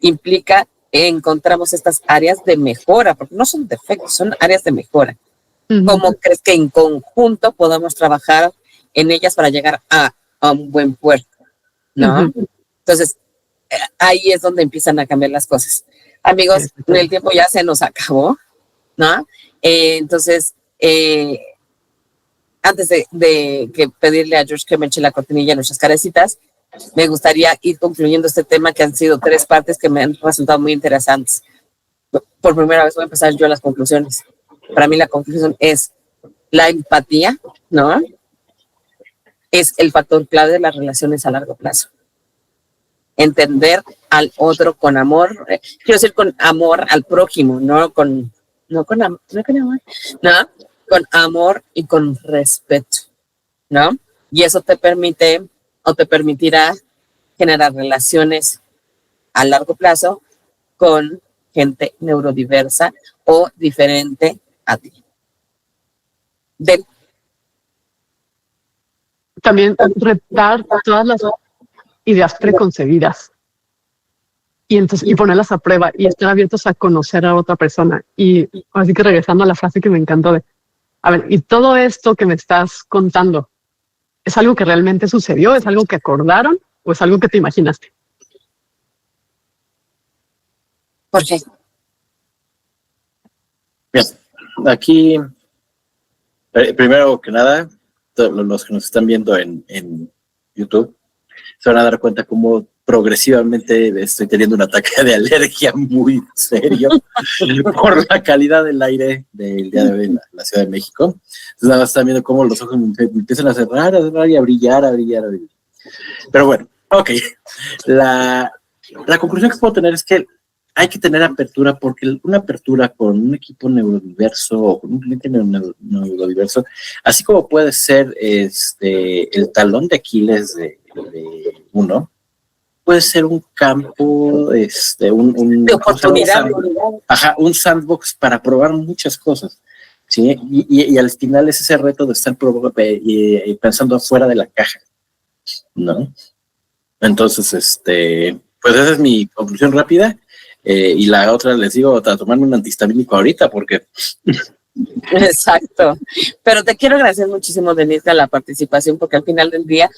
implica encontramos estas áreas de mejora, porque no son defectos, son áreas de mejora. ¿Cómo crees que en conjunto podamos trabajar en ellas para llegar a un buen puerto? ¿No? Entonces, ahí es donde empiezan a cambiar las cosas. Amigos, el tiempo ya se nos acabó, ¿no? Entonces, antes de que pedirle a George que me eche la cortinilla a nuestras carecitas, me gustaría ir concluyendo este tema, que han sido 3 partes que me han resultado muy interesantes. Por primera vez voy a empezar yo las conclusiones. Para mí la conclusión es la empatía, ¿no? Es el factor clave de las relaciones a largo plazo. Entender al otro con amor, quiero decir con amor al prójimo, no con amor y con respeto, ¿no? Y eso te permite o te permitirá generar relaciones a largo plazo con gente neurodiversa o diferente a ti. También retar todas las ideas preconcebidas y ponerlas a prueba y estar abiertos a conocer a otra persona. Y así que regresando a la frase que me encantó de, a ver, y todo esto que me estás contando, ¿es algo que realmente sucedió? ¿Es algo que acordaron? ¿O es algo que te imaginaste? ¿Por qué? Bien, aquí, primero que nada, todos los que nos están viendo en YouTube se van a dar cuenta cómo progresivamente estoy teniendo un ataque de alergia muy serio por la calidad del aire del día de hoy en la Ciudad de México. Entonces nada más están viendo cómo los ojos me empiezan a cerrar y a brillar. Pero bueno, ok. La conclusión que puedo tener es que hay que tener apertura, porque una apertura con un equipo neurodiverso o con un cliente neurodiverso, así como puede ser el talón de Aquiles de uno, puede ser un campo, de oportunidad. Un sandbox para probar muchas cosas, ¿sí? Y al final es ese reto de estar pensando fuera de la caja, ¿no? Entonces, pues esa es mi conclusión rápida. Y la otra, les digo, a tomarme un antihistamínico ahorita, porque... Exacto. Pero te quiero agradecer muchísimo, Denise, la participación, porque al final del día,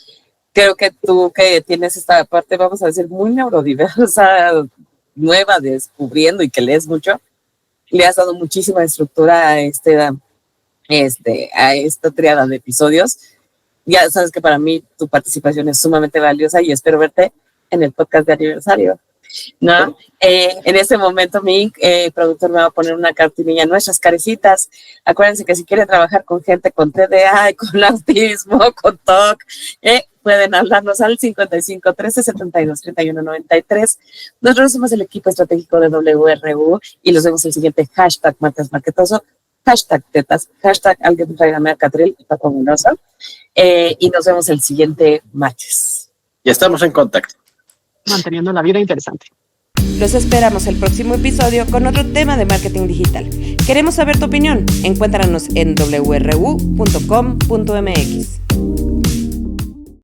creo que tú que tienes esta parte, vamos a decir, muy neurodiversa, nueva, descubriendo y que lees mucho, le has dado muchísima estructura a esta triada de episodios. Ya sabes que para mí tu participación es sumamente valiosa y espero verte en el podcast de aniversario, ¿no? En este momento mi productor me va a poner una cartinilla, nuestras carecitas. Acuérdense que si quieren trabajar con gente con TDA, con autismo, con TOC, pueden hablarnos al 55 13 72 31 93. Nosotros somos el equipo estratégico de WRU y los vemos el siguiente hashtag Marcas Marquetoso, hashtag tetas, hashtag alguien tráigame a Catril y Paco Munoso, y nos vemos el siguiente martes. Ya estamos en contacto. Manteniendo la vida interesante. Los esperamos el próximo episodio con otro tema de marketing digital. Queremos saber tu opinión. Encuéntranos en wru.com.mx.